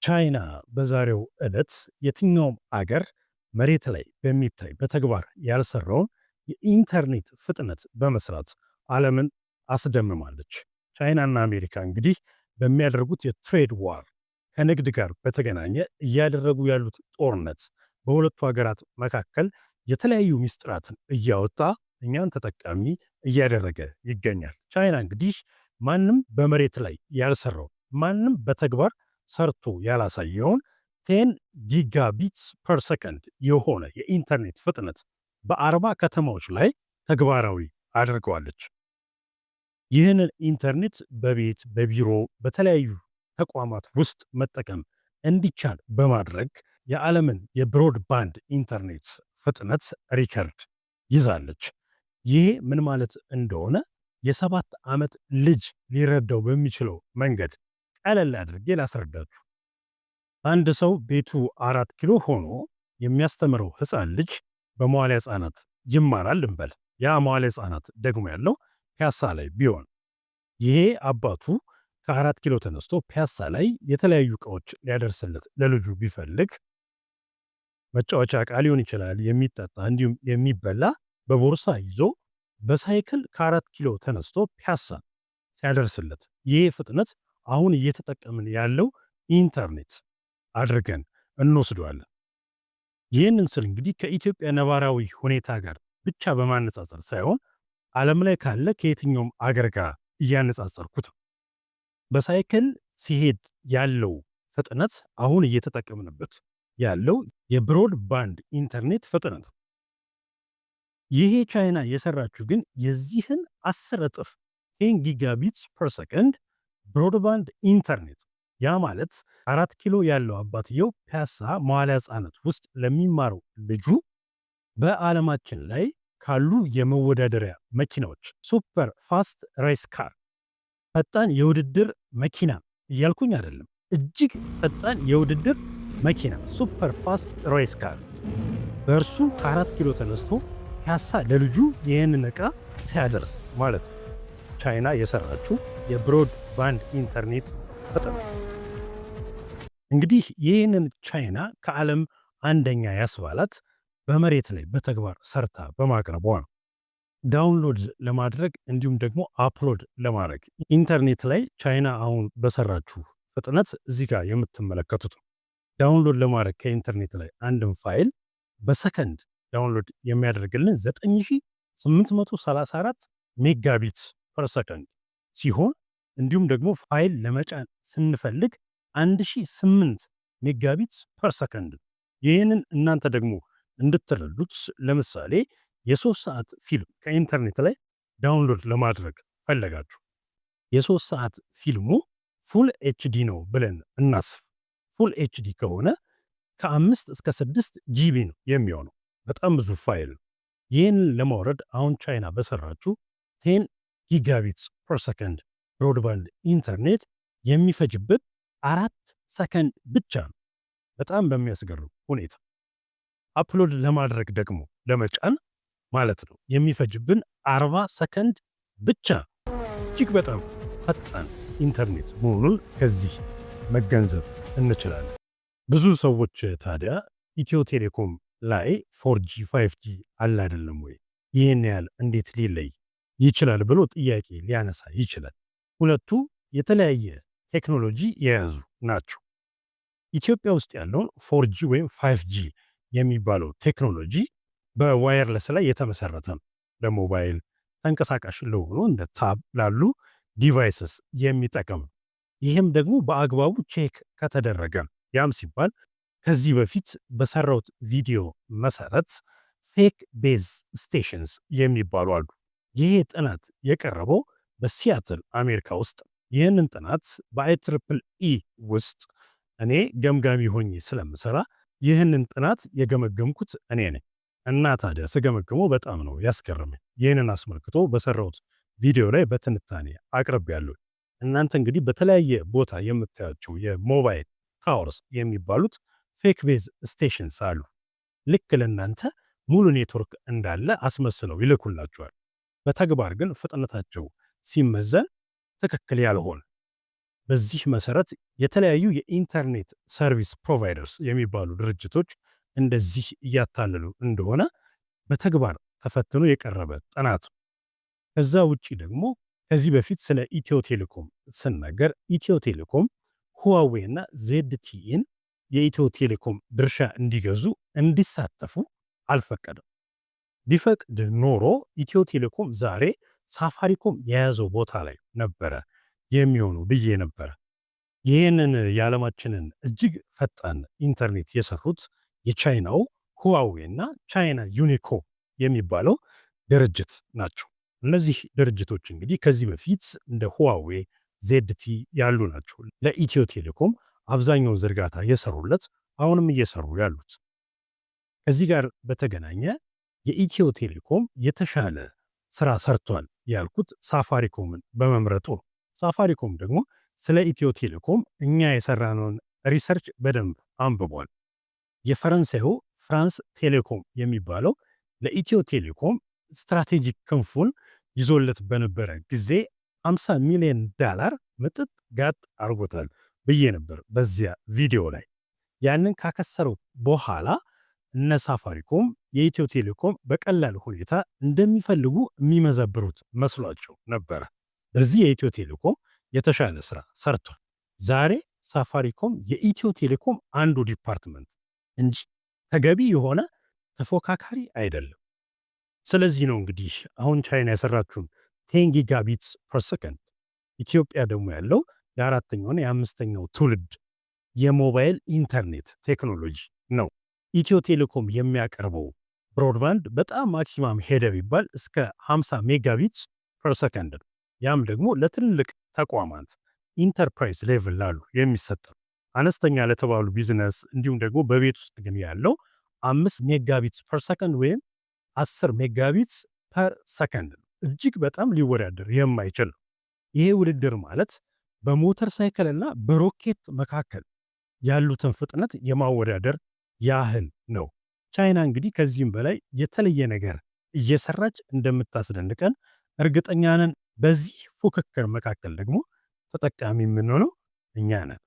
ቻይና በዛሬው ዕለት የትኛውም አገር መሬት ላይ በሚታይ በተግባር ያልሰራውን የኢንተርኔት ፍጥነት በመስራት ዓለምን አስደምማለች። ቻይናና አሜሪካ እንግዲህ በሚያደርጉት የትሬድ ዋር ከንግድ ጋር በተገናኘ እያደረጉ ያሉት ጦርነት በሁለቱ ሀገራት መካከል የተለያዩ ሚስጥራትን እያወጣ እኛን ተጠቃሚ እያደረገ ይገኛል። ቻይና እንግዲህ ማንም በመሬት ላይ ያልሰራው ማንም በተግባር ሰርቶ ያላሳየውን 10 ጊጋቢትስ ፐር ሰከንድ የሆነ የኢንተርኔት ፍጥነት በ40 ከተማዎች ላይ ተግባራዊ አድርገዋለች። ይህንን ኢንተርኔት በቤት በቢሮ በተለያዩ ተቋማት ውስጥ መጠቀም እንዲቻል በማድረግ የዓለምን የብሮድባንድ ኢንተርኔት ፍጥነት ሪከርድ ይዛለች። ይሄ ምን ማለት እንደሆነ የ7 ዓመት ልጅ ሊረዳው በሚችለው መንገድ ቀለል አድርጌ ላስረዳችሁ። አንድ ሰው ቤቱ 4 ኪሎ ሆኖ የሚያስተምረው ህፃን ልጅ በመዋለ ህፃናት ይማራል እንበል። ያ መዋለ ህፃናት ደግሞ ያለው ፒያሳ ላይ ቢሆን ይሄ አባቱ ከ4 ኪሎ ተነስቶ ፒያሳ ላይ የተለያዩ እቃዎች ሊያደርስለት ለልጁ ቢፈልግ መጫወቻ እቃ ሊሆን ይችላል፣ የሚጠጣ እንዲሁም የሚበላ በቦርሳ ይዞ በሳይክል ከ4 ኪሎ ተነስቶ ፒያሳ ሲያደርስለት ይሄ ፍጥነት አሁን እየተጠቀምን ያለው ኢንተርኔት አድርገን እንወስደዋለን። ይህንን ስል እንግዲህ ከኢትዮጵያ ነባራዊ ሁኔታ ጋር ብቻ በማነጻጸር ሳይሆን ዓለም ላይ ካለ ከየትኛውም አገር ጋር እያነጻጸርኩት ነው። በሳይክል ሲሄድ ያለው ፍጥነት አሁን እየተጠቀምንበት ያለው የብሮድባንድ ኢንተርኔት ፍጥነት ነው። ይሄ ቻይና የሰራችው ግን የዚህን 10 እጥፍ 10 ጊጋቢትስ ፐር ሰከንድ ብሮድባንድ ኢንተርኔት። ያ ማለት 4 ኪሎ ያለው አባትየው ፒያሳ መዋለ ህፃናት ውስጥ ለሚማረው ልጁ በዓለማችን ላይ ካሉ የመወዳደሪያ መኪናዎች ሱፐር ፋስት ሬስ ካር ፈጣን የውድድር መኪና እያልኩኝ አይደለም፣ እጅግ ፈጣን የውድድር መኪና ሱፐር ፋስት ሬስ ካር በእርሱ ከ4 ኪሎ ተነስቶ ፒያሳ ለልጁ ይህንን ዕቃ ሲያደርስ ማለት ነው። ቻይና የሰራችው የብሮድባንድ ኢንተርኔት ፍጥነት እንግዲህ ይህንን ቻይና ከዓለም አንደኛ ያስባላት በመሬት ላይ በተግባር ሰርታ በማቅረቧ ነው። ዳውንሎድ ለማድረግ እንዲሁም ደግሞ አፕሎድ ለማድረግ ኢንተርኔት ላይ ቻይና አሁን በሰራችው ፍጥነት እዚህ ጋር የምትመለከቱት ነው። ዳውንሎድ ለማድረግ ከኢንተርኔት ላይ አንድን ፋይል በሰከንድ ዳውንሎድ የሚያደርግልን 9834 ሜጋቢትስ ፐር ሰከንድ ሲሆን እንዲሁም ደግሞ ፋይል ለመጫን ስንፈልግ 1008 ሜጋቢትስ ፐር ሰከንድ። ይህንን እናንተ ደግሞ እንድትረዱት ለምሳሌ የ3 ሰዓት ፊልም ከኢንተርኔት ላይ ዳውንሎድ ለማድረግ ፈለጋችሁ። የ3 ሰዓት ፊልሙ ፉል ኤችዲ ነው ብለን እናስብ። ፉል ኤችዲ ከሆነ ከ5 እስከ 6 ጂቢ ነው የሚሆነው። በጣም ብዙ ፋይል ነው። ይህንን ለማውረድ አሁን ቻይና በሰራችሁ 10 ጊጋቢትስ ፐር ሰከንድ ብሮድባንድ ኢንተርኔት የሚፈጅብን 4 ሰከንድ ብቻ ነው። በጣም በሚያስገርም ሁኔታ አፕሎድ ለማድረግ ደግሞ ለመጫን ማለት ነው የሚፈጅብን 40 ሰከንድ ብቻ። እጅግ በጣም ፈጣን ኢንተርኔት መሆኑን ከዚህ መገንዘብ እንችላለን። ብዙ ሰዎች ታዲያ ኢትዮ ቴሌኮም ላይ 4G 5G አለ አይደለም ወይ? ይህን ያህል እንዴት ሊለይ ይችላል ብሎ ጥያቄ ሊያነሳ ይችላል። ሁለቱ የተለያየ ቴክኖሎጂ የያዙ ናቸው። ኢትዮጵያ ውስጥ ያለውን 4G ወይም 5G የሚባለው ቴክኖሎጂ በዋየርለስ ላይ የተመሰረተ ነው። ለሞባይል ተንቀሳቃሽ ለሆኑ እንደ ታብ ላሉ ዲቫይስስ የሚጠቀም ነው። ይህም ደግሞ በአግባቡ ቼክ ከተደረገ ነው። ያም ሲባል ከዚህ በፊት በሰራውት ቪዲዮ መሰረት ፌክ ቤዝ ስቴሽንስ የሚባሉ አሉ። ይሄ ጥናት የቀረበው በሲያትል አሜሪካ ውስጥ። ይህንን ጥናት በIEEE ውስጥ እኔ ገምጋሚ ሆኜ ስለምሰራ ይህንን ጥናት የገመገምኩት እኔ ነኝ እና ታዲያ ስገመግመው በጣም ነው ያስገረመኝ። ይህንን አስመልክቶ በሰራውት ቪዲዮ ላይ በትንታኔ አቅርቤያለሁ። እናንተ እንግዲህ በተለያየ ቦታ የምታያቸው የሞባይል ታወርስ የሚባሉት ፌክ ቤዝ ስቴሽንስ አሉ። ልክ ለእናንተ ሙሉ ኔትወርክ እንዳለ አስመስለው ይልኩላችኋል። በተግባር ግን ፍጥነታቸው ሲመዘን ትክክል ያልሆነ በዚህ መሰረት የተለያዩ የኢንተርኔት ሰርቪስ ፕሮቫይደርስ የሚባሉ ድርጅቶች እንደዚህ እያታለሉ እንደሆነ በተግባር ተፈትኖ የቀረበ ጥናት። ከዛ ውጪ ደግሞ ከዚህ በፊት ስለ ኢትዮ ቴሌኮም ስናገር ኢትዮ ቴሌኮም ሁዋዌ እና ዜድቲኢን የኢትዮ ቴሌኮም ድርሻ እንዲገዙ እንዲሳተፉ አልፈቀደም። ቢፈቅድ ኖሮ ኢትዮ ቴሌኮም ዛሬ ሳፋሪኮም የያዘው ቦታ ላይ ነበረ የሚሆነው ብዬ ነበረ። ይህንን የዓለማችንን እጅግ ፈጣን ኢንተርኔት የሰሩት የቻይናው ሁዋዌ እና ቻይና ዩኒኮም የሚባለው ድርጅት ናቸው። እነዚህ ድርጅቶች እንግዲህ ከዚህ በፊት እንደ ሁዋዌ፣ ዜድቲ ያሉ ናቸው ለኢትዮ ቴሌኮም አብዛኛውን ዝርጋታ የሰሩለት አሁንም እየሰሩ ያሉት። ከዚህ ጋር በተገናኘ የኢትዮ ቴሌኮም የተሻለ ስራ ሰርቷል ያልኩት ሳፋሪኮምን በመምረጡ ነው። ሳፋሪኮም ደግሞ ስለ ኢትዮ ቴሌኮም እኛ የሰራነውን ሪሰርች በደንብ አንብቧል። የፈረንሳዩ ፍራንስ ቴሌኮም የሚባለው ለኢትዮ ቴሌኮም ስትራቴጂክ ክንፉን ይዞለት በነበረ ጊዜ $50 ሚሊዮን ምጥጥ ጋጥ አርጎታል ብዬ ነበር በዚያ ቪዲዮ ላይ። ያንን ካከሰረው በኋላ እነ ሳፋሪኮም የኢትዮ ቴሌኮም በቀላል ሁኔታ እንደሚፈልጉ የሚመዘብሩት መስሏቸው ነበረ። በዚህ የኢትዮ ቴሌኮም የተሻለ ስራ ሰርቷል። ዛሬ ሳፋሪኮም የኢትዮ ቴሌኮም አንዱ ዲፓርትመንት እንጂ ተገቢ የሆነ ተፎካካሪ አይደለም። ስለዚህ ነው እንግዲህ አሁን ቻይና የሰራችውን 10 ጊጋቢትስ ፐር ሰከንድ ኢትዮጵያ ደግሞ ያለው የአራተኛውና የአምስተኛው ትውልድ የሞባይል ኢንተርኔት ቴክኖሎጂ ነው። ኢትዮ ቴሌኮም የሚያቀርበው ብሮድባንድ በጣም ማክሲማም ሄደ ቢባል እስከ 50 ሜጋቢትስ ፐር ሰከንድ ነው። ያም ደግሞ ለትልቅ ተቋማት ኢንተርፕራይዝ ሌቭል ላሉ የሚሰጥ ነው። አነስተኛ ለተባሉ ቢዝነስ እንዲሁም ደግሞ በቤት ውስጥ ግን ያለው 5 ሜጋቢትስ ፐር ሰከንድ ወይም 10 ሜጋቢትስ ፐር ሰከንድ ነው። እጅግ በጣም ሊወዳደር የማይችል ነው። ይሄ ውድድር ማለት በሞተር ሳይክልና በሮኬት መካከል ያሉትን ፍጥነት የማወዳደር ያህል ነው። ቻይና እንግዲህ ከዚህም በላይ የተለየ ነገር እየሰራች እንደምታስደንቀን እርግጠኛ ነን። በዚህ ፉክክር መካከል ደግሞ ተጠቃሚ የምንሆነው እኛ ነን።